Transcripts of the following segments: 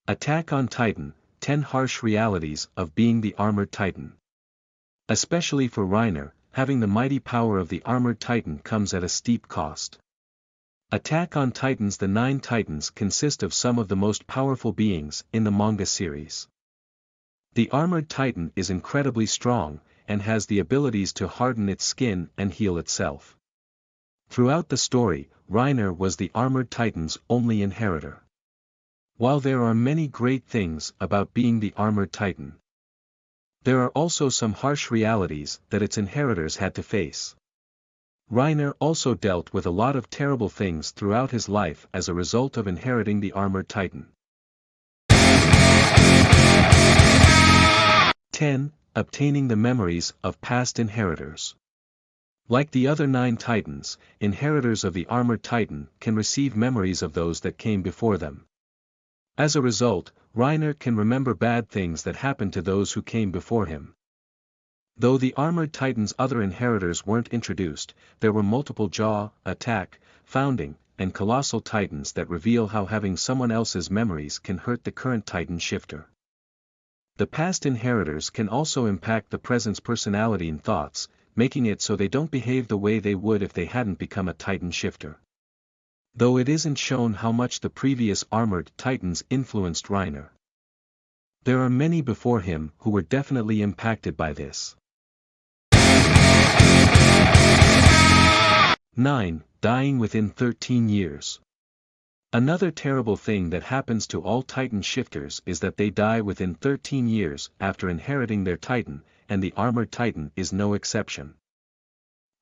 Attack on Titan, 10 Harsh Realities of Being the Armored Titan. Especially for Reiner, having the mighty power of the Armored Titan comes at a steep cost. Attack on Titans. The 9 Titans consist of some of the most powerful beings in the manga series. The Armored Titan is incredibly strong, and has the abilities to harden its skin and heal itself. Throughout the story, Reiner was the Armored Titan's only inheritor. While there are many great things about being the Armored Titan, there are also some harsh realities that its inheritors had to face. Reiner also dealt with a lot of terrible things throughout his life as a result of inheriting the Armored Titan. 10. Obtaining the memories of past inheritors. Like the other 9 Titans, inheritors of the Armored Titan can receive memories of those that came before them. As a result, Reiner can remember bad things that happened to those who came before him. Though the Armored Titan's other inheritors weren't introduced, there were multiple Jaw, Attack, Founding, and Colossal Titans that reveal how having someone else's memories can hurt the current Titan shifter. The past inheritors can also impact the present's personality and thoughts, making it so they don't behave the way they would if they hadn't become a Titan shifter. Though it isn't shown how much the previous Armored Titans influenced Reiner, there are many before him who were definitely impacted by this. 9. Dying within 13 years. Another terrible thing that happens to all Titan shifters is that they die within 13 years after inheriting their Titan, and the Armored Titan is no exception.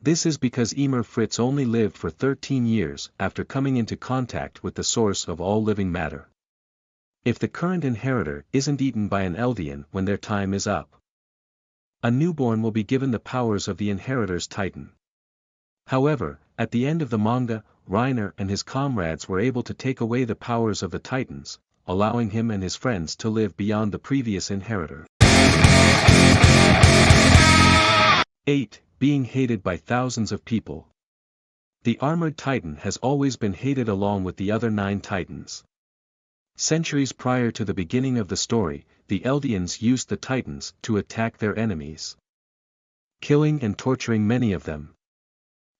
This is because Ymir Fritz only lived for 13 years after coming into contact with the source of all living matter. If the current inheritor isn't eaten by an Eldian when their time is up, a newborn will be given the powers of the inheritor's Titan. However, at the end of the manga, Reiner and his comrades were able to take away the powers of the Titans, allowing him and his friends to live beyond the previous inheritor. 8. Being hated by thousands of people. The Armored Titan has always been hated along with the other 9 Titans. Centuries prior to the beginning of the story, the Eldians used the Titans to attack their enemies, killing and torturing many of them.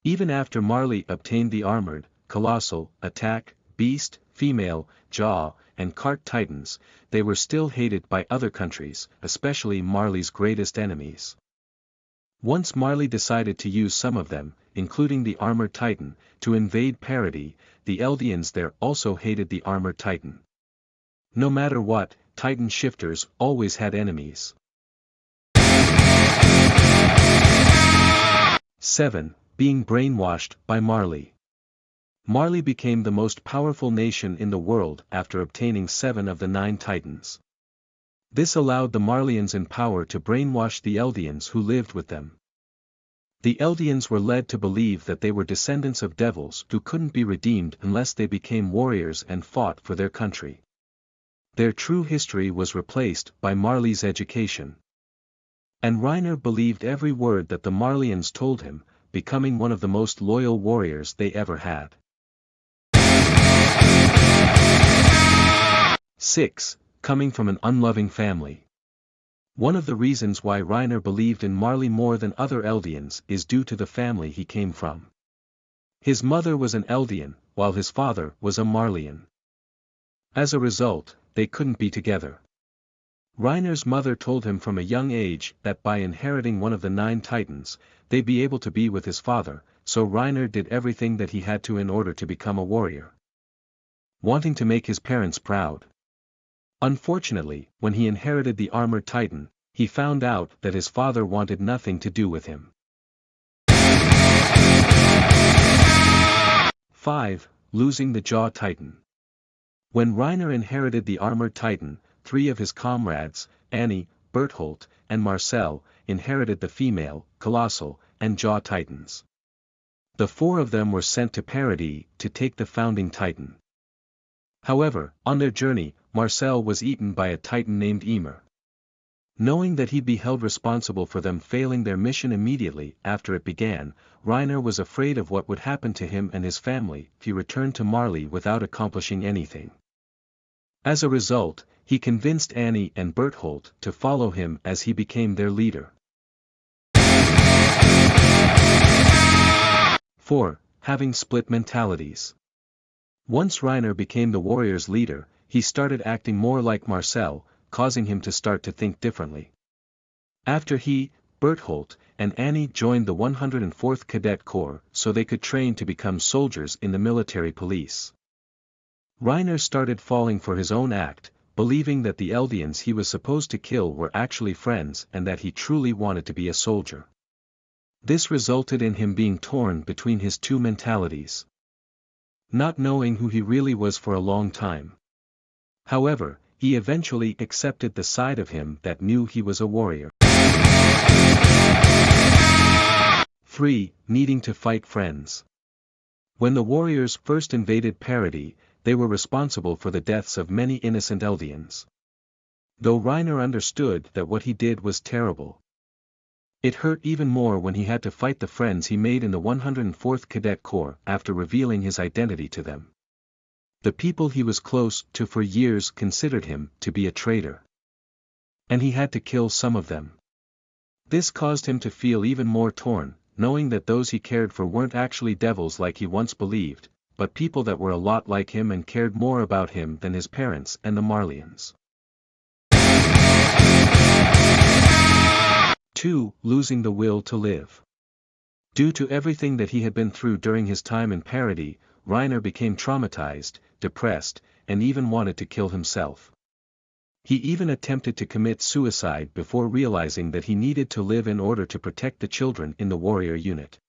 Even after Marley obtained the Armored, Colossal, Attack, Beast, Female, Jaw, and Cart Titans, they were still hated by other countries, especially Marley's greatest enemies. Once Marley decided to use some of them, including the Armored Titan, to invade Paradis, the Eldians there also hated the Armored Titan. No matter what, Titan shifters always had enemies. 7. Being brainwashed by Marley. Marley became the most powerful nation in the world after obtaining 7 of the 9 Titans. This allowed the Marleyans in power to brainwash the Eldians who lived with them. The Eldians were led to believe that they were descendants of devils who couldn't be redeemed unless they became warriors and fought for their country. Their true history was replaced by Marley's education. And Reiner believed every word that the Marleyans told him, becoming one of the most loyal warriors they ever had. 6. Coming from an unloving family. One of the reasons why Reiner believed in Marley more than other Eldians is due to the family he came from. His mother was an Eldian, while his father was a Marleyan. As a result, they couldn't be together. Reiner's mother told him from a young age that by inheriting one of the 9 Titans, they'd be able to be with his father, so Reiner did everything that he had to in order to become a warrior, wanting to make his parents proud. Unfortunately, when he inherited the Armored Titan, he found out that his father wanted nothing to do with him. 5. Losing the Jaw Titan. When Reiner inherited the Armored Titan, 3 of his comrades, Annie, Bertholdt, and Marcel, inherited the Female, Colossal, and Jaw Titans. The 4 of them were sent to Paradis to take the Founding Titan. However, on their journey, Marcel was eaten by a Titan named Ymir. Knowing that he'd be held responsible for them failing their mission immediately after it began, Reiner was afraid of what would happen to him and his family if he returned to Marley without accomplishing anything. As a result, he convinced Annie and Berthold to follow him as he became their leader. 4. Having split mentalities. Once Reiner became the warrior's leader, he started acting more like Marcel, causing him to start to think differently. After he, Berthold, and Annie joined the 104th Cadet Corps so they could train to become soldiers in the military police. Reiner started falling for his own act, believing that the Eldians he was supposed to kill were actually friends and that he truly wanted to be a soldier. This resulted in him being torn between his two mentalities, not knowing who he really was for a long time. However, he eventually accepted the side of him that knew he was a warrior. 3. Needing to fight friends. When the warriors first invaded Paradis, they were responsible for the deaths of many innocent Eldians. Though Reiner understood that what he did was terrible, it hurt even more when he had to fight the friends he made in the 104th Cadet Corps after revealing his identity to them. The people he was close to for years considered him to be a traitor, and he had to kill some of them. This caused him to feel even more torn, knowing that those he cared for weren't actually devils like he once believed, but people that were a lot like him and cared more about him than his parents and the Marlians. 2. Losing the will to live. Due to everything that he had been through during his time in Paradis, Reiner became traumatized, depressed, and even wanted to kill himself. He even attempted to commit suicide before realizing that he needed to live in order to protect the children in the warrior unit.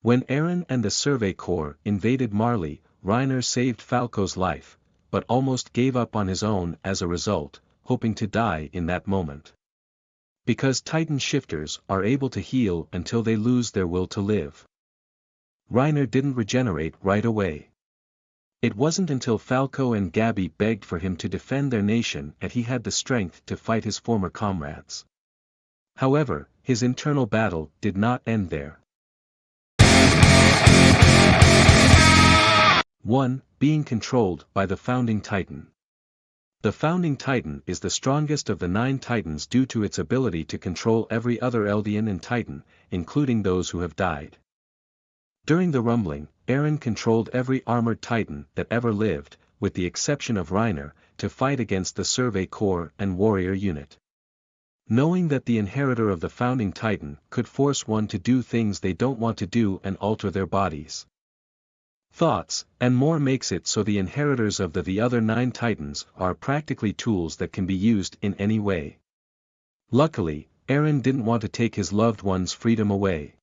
When Eren and the Survey Corps invaded Marley, Reiner saved Falco's life, but almost gave up on his own as a result, hoping to die in that moment. Because Titan shifters are able to heal until they lose their will to live, Reiner didn't regenerate right away. It wasn't until Falco and Gabi begged for him to defend their nation that he had the strength to fight his former comrades. However, his internal battle did not end there. 1. Being controlled by the Founding Titan. The Founding Titan is the strongest of the 9 Titans due to its ability to control every other Eldian and Titan, including those who have died. During the rumbling, Eren controlled every armored Titan that ever lived, with the exception of Reiner, to fight against the Survey Corps and warrior unit. Knowing that the inheritor of the Founding Titan could force one to do things they don't want to do and alter their bodies, thoughts, and more makes it so the inheritors of the other 9 Titans are practically tools that can be used in any way. Luckily, Eren didn't want to take his loved one's freedom away,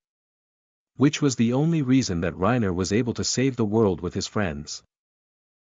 which was the only reason that Reiner was able to save the world with his friends.